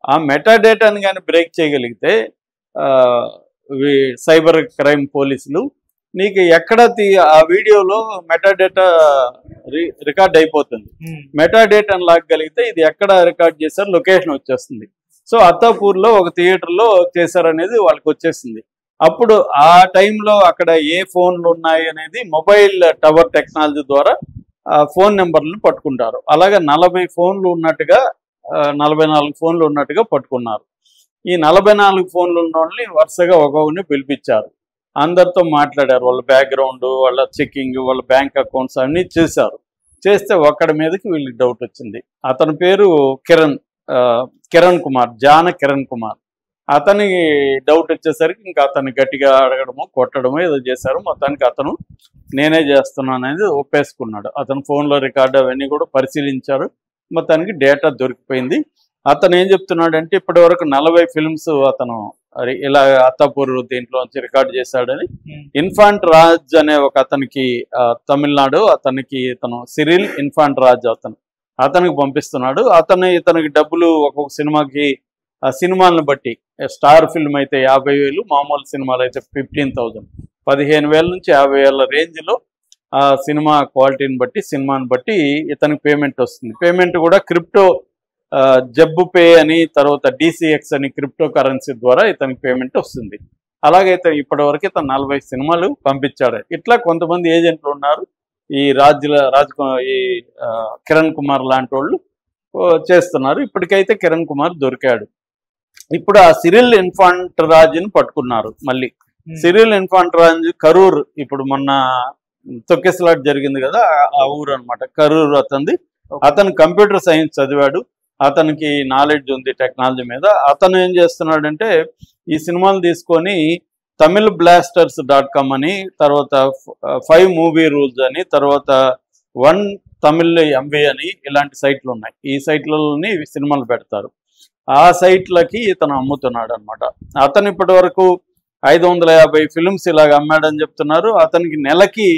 ఆ మెటా డేటాని కానీ బ్రేక్ చేయగలిగితే సైబర్ క్రైమ్ పోలీసులు నీకు ఎక్కడ ఆ వీడియోలో మెటా డేటా రికార్డ్ అయిపోతుంది. మెటా డేటాను లాగగలిగితే ఇది ఎక్కడ రికార్డ్ చేశారు లొకేషన్ వచ్చేస్తుంది. సో అత్తాపూర్లో ఒక థియేటర్లో చేశారనేది వాళ్ళకి వచ్చేసింది. అప్పుడు ఆ టైంలో అక్కడ ఏ ఫోన్లు ఉన్నాయి అనేది మొబైల్ టవర్ టెక్నాలజీ ద్వారా ఫోన్ నెంబర్లను పట్టుకుంటారు. అలాగే 40 ఫోన్లు ఉన్నట్టుగా 44 ఫోన్లు ఉన్నట్టుగా పట్టుకున్నారు. ఈ 44 ఫోన్లు ఉన్న వాళ్ళని వరుసగా ఒక్కొక్కరిని పిలిపించారు. అందరితో మాట్లాడారు. వాళ్ళ బ్యాక్గ్రౌండ్, వాళ్ళ చెకింగ్, వాళ్ళ బ్యాంక్ అకౌంట్స్ అన్నీ చేశారు. చేస్తే ఒక్కడి మీదకి వీళ్ళకి డౌట్ వచ్చింది. అతని పేరు కిరణ్ కుమార్, జాన కిరణ్ కుమార్. అతనికి డౌట్ వచ్చేసరికి ఇంకా అతన్ని గట్టిగా అడగడము, కొట్టడము ఏదో చేశారు. మొత్తానికి అతను నేనే చేస్తున్నాను అనేది ఒప్పేసుకున్నాడు. అతను ఫోన్లో రికార్డు అవన్నీ కూడా పరిశీలించారు. మొత్తానికి డేటా దొరికిపోయింది. అతను ఏం చెప్తున్నాడంటే ఇప్పటి వరకు 40 ఫిల్మ్స్ అతను ఇలా అత్తాపూర్ దీంట్లోంచి రికార్డు చేశాడని. ఇన్ఫాంట్ రాజ్ అనే ఒక అతనికి తమిళనాడు ఇతను సిరిల్ ఇన్ఫాంట్ రాజ్ అతనికి పంపిస్తున్నాడు. ఇతనికి డబ్బులు ఒక్కొక్క సినిమాకి సినిమాలను బట్టి, స్టార్ ఫిల్మ్ అయితే 50,000, మామూలు సినిమాలు అయితే 15,000, 15,000 నుంచి 50,000 రేంజ్లో ఆ సినిమా క్వాలిటీని బట్టి, సినిమాని బట్టి ఇతనికి పేమెంట్ వస్తుంది. పేమెంట్ కూడా క్రిప్టో జబ్బు పే అని, తర్వాత DCX అని క్రిప్టో కరెన్సీ ద్వారా ఇతనికి పేమెంట్ వస్తుంది. అలాగైతే ఇప్పటివరకు ఇతను 40 సినిమాలు పంపించాడు. ఇట్లా కొంతమంది ఏజెంట్లు ఉన్నారు. ఈ కిరణ్ కుమార్ లాంటి వాళ్ళు చేస్తున్నారు. ఇప్పటికైతే కిరణ్ కుమార్ దొరికాడు. ఇప్పుడు ఆ సిరిల్ ఇన్ఫాంట్ రాజ్ని పట్టుకున్నారు. మళ్ళీ సిరిల్ ఇన్ఫాంట్ రాజ్ కరూర్, ఇప్పుడు మొన్న తొక్కిసలాట జరిగింది కదా ఆ ఊరు అనమాట, కరూర్ అతను కంప్యూటర్ సైన్స్ చదివాడు. అతనికి నాలెడ్జ్ ఉంది టెక్నాలజీ మీద. అతను ఏం చేస్తున్నాడంటే ఈ సినిమాలు తీసుకొని tamilblasters.com అని, తర్వాత 5 మూవీ రూల్స్ అని, తర్వాత 1 తమిళ్ MV అని ఇలాంటి సైట్లు ఉన్నాయి. ఈ సైట్లలోని సినిమాలు పెడతారు. ఆ సైట్లకి ఇతను అమ్ముతున్నాడు అనమాట. అతను ఇప్పటి వరకు 550 ఫిల్మ్స్ ఇలాగ అమ్మాడని చెప్తున్నారు. అతనికి నెలకి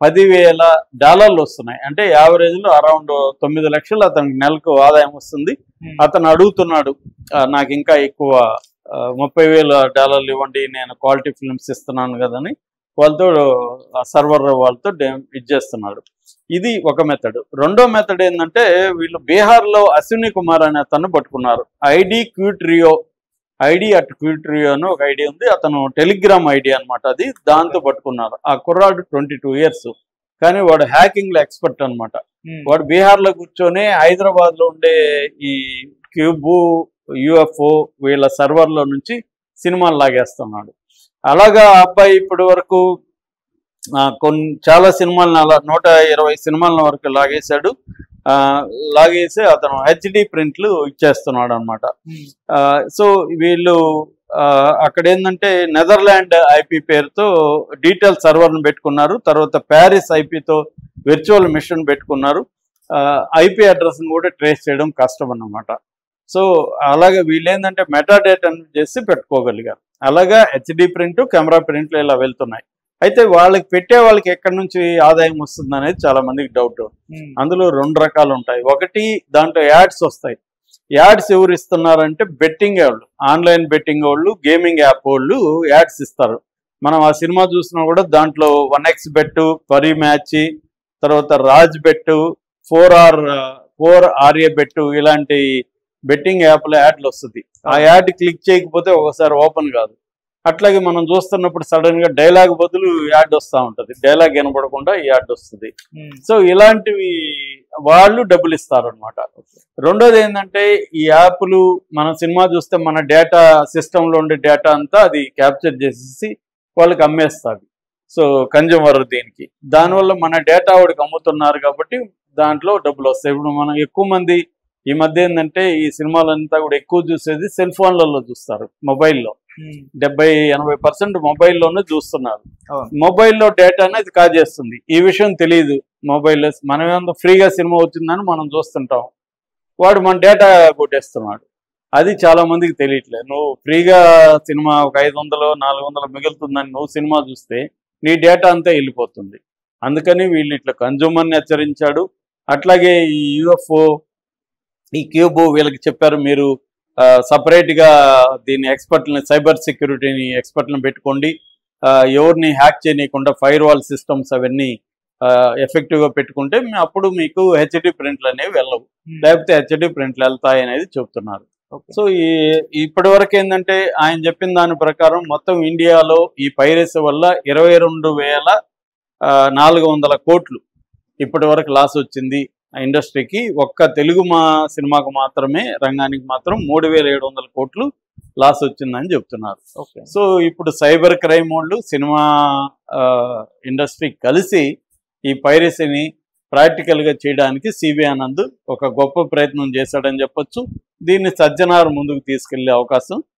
$10,000 వస్తున్నాయి. అంటే యావరేజ్లో అరౌండ్ 9 లక్షలు అతనికి నెలకు ఆదాయం వస్తుంది. అతను అడుగుతున్నాడు నాకు ఇంకా ఎక్కువ $30,000 ఇవ్వండి, నేను క్వాలిటీ ఫిల్మ్స్ ఇస్తున్నాను కదని వాళ్ళతో సర్వర్ వాళ్ళతో ఇచ్చేస్తున్నాడు. ఇది ఒక మెథడ్. రెండో మెథడ్ ఏంటంటే వీళ్ళు బీహార్లో అశ్విని కుమార్ అనే అతను పట్టుకున్నారు. ఐడి అట్ క్యూట్రియో అని ఒక ఐడి ఉంది. అతను టెలిగ్రామ్ ఐడి అనమాట. అది దాంతో పట్టుకున్నారు. ఆ కుర్రాడు 22 ఇయర్స్, కానీ వాడు హ్యాకింగ్లో ఎక్స్పర్ట్ అనమాట. వాడు బీహార్లో కూర్చొని హైదరాబాద్లో ఉండే ఈ క్యూబు, UFO వీళ్ళ సర్వర్లో నుంచి సినిమాలు లాగేస్తున్నాడు. అలాగా అబ్బాయి ఇప్పటి వరకు చాలా సినిమాలను, అలా 120 సినిమాల వరకు లాగేశాడు. లాగేసి అతను HD ప్రింట్లు ఇచ్చేస్తున్నాడు అనమాట. సో వీళ్ళు అక్కడ ఏంటంటే నెదర్లాండ్ IP పేరుతో డీటెయిల్ సర్వర్ను పెట్టుకున్నారు. తర్వాత ప్యారిస్ IPతో విర్చువల్ మిషన్ పెట్టుకున్నారు. IP అడ్రస్ని కూడా ట్రేస్ చేయడం కష్టం అన్నమాట. సో అలాగే వీళ్ళు ఏంటంటే మెటా డేటాను చేసి పెట్టుకోగలిగారు. అలాగా HD ప్రింట్, కెమెరా ప్రింట్లు ఇలా వెళ్తున్నాయి. అయితే పెట్టే వాళ్ళకి ఎక్కడి నుంచి ఆదాయం వస్తుంది అనేది చాలా మందికి డౌట్. అందులో 2 రకాలు ఉంటాయి. ఒకటి, దాంట్లో యాడ్స్ వస్తాయి. యాడ్స్ ఎవరు ఇస్తున్నారంటే బెట్టింగ్ వాళ్ళు, ఆన్లైన్ బెట్టింగ్ వాళ్ళు, గేమింగ్ యాప్ వాళ్ళు యాడ్స్ ఇస్తారు. మనం ఆ సినిమా చూసినా కూడా దాంట్లో 1x బెట్, పరి మ్యాచ్, తర్వాత రాజ్ బెట్, 4RA బెట్, ఇలాంటి బెట్టింగ్ యాప్లో యాడ్లు వస్తుంది. ఆ యాడ్ క్లిక్ చేయకపోతే ఒకసారి ఓపెన్ కాదు. అట్లాగే మనం చూస్తున్నప్పుడు సడన్ గా డైలాగ్ బదులు యాడ్ వస్తూ ఉంటుంది. డైలాగ్ వినపడకుండా ఈ యాడ్ వస్తుంది. సో ఇలాంటివి వాళ్ళు డబ్బులు ఇస్తారు అనమాట. రెండోది ఏంటంటే ఈ యాప్లు మన సినిమా చూస్తే మన డేటా, సిస్టంలో ఉండే డేటా అంతా అది క్యాప్చర్ చేసేసి వాళ్ళకి అమ్మేస్తారు. సో కన్జ్యూమర్ దీనికి, దానివల్ల మన డేటా వాడికి అమ్ముతున్నారు కాబట్టి దాంట్లో డబ్బులు వస్తాయి. ఇప్పుడు మనం ఎక్కువ మంది ఈ మధ్య ఏంటంటే ఈ సినిమాలంతా కూడా ఎక్కువ చూసేది సెల్ ఫోన్లలో చూస్తారు, మొబైల్లో. 70-80% మొబైల్లోనే చూస్తున్నారు. మొబైల్లో డేటా అనేది కాజేస్తుంది. ఈ విషయం తెలియదు. మొబైల్లో మనమేమో ఫ్రీగా సినిమా వచ్చిందని మనం చూస్తుంటాం, వాడు మన డేటా కొట్టేస్తున్నాడు. అది చాలా మందికి తెలియట్లేదు. నువ్వు ఫ్రీగా సినిమా ఒక 500-400 మిగులుతుందని నువ్వు సినిమా చూస్తే నీ డేటా అంతా వెళ్ళిపోతుంది. అందుకని వీళ్ళు ఇట్లా కన్జ్యూమర్ని హెచ్చరించాడు. అట్లాగే ఈ UFO ఈ క్యూబ్ వీళ్ళకి చెప్పారు, మీరు సపరేట్గా దీన్ని ఎక్స్పర్ట్ని, సైబర్ సెక్యూరిటీని ఎక్స్పర్ట్లను పెట్టుకోండి, ఎవరిని హ్యాక్ చేయకుండా ఫైర్ వాల్ సిస్టమ్స్ అవన్నీ ఎఫెక్టివ్గా పెట్టుకుంటే అప్పుడు మీకు హెచ్డి ప్రింట్లు అనేవి వెళ్ళవు, లేకపోతే హెచ్డి ప్రింట్లు వెళ్తాయి అనేది చెప్తున్నారు. సో ఇప్పటి వరకు ఏంటంటే ఆయన చెప్పిన దాని ప్రకారం మొత్తం ఇండియాలో ఈ పైరసీ వల్ల 22,400 కోట్లు ఇప్పటి వరకు లాస్ వచ్చింది ఇండస్ట్రీకి. ఒక్క తెలుగు సినిమాకు మాత్రమే, రంగానికి మాత్రం 3,700 కోట్లు లాస్ వచ్చిందని చెప్తున్నారు. సో ఇప్పుడు సైబర్ క్రైమ్ వాళ్ళు, సినిమా ఇండస్ట్రీ కలిసి ఈ పైరసీని ప్రాక్టికల్గా చేయడానికి సివి ఆనంద్ ఒక గొప్ప ప్రయత్నం చేశాడని చెప్పొచ్చు. దీన్ని సజ్జనార్ ముందుకు తీసుకెళ్లే అవకాశం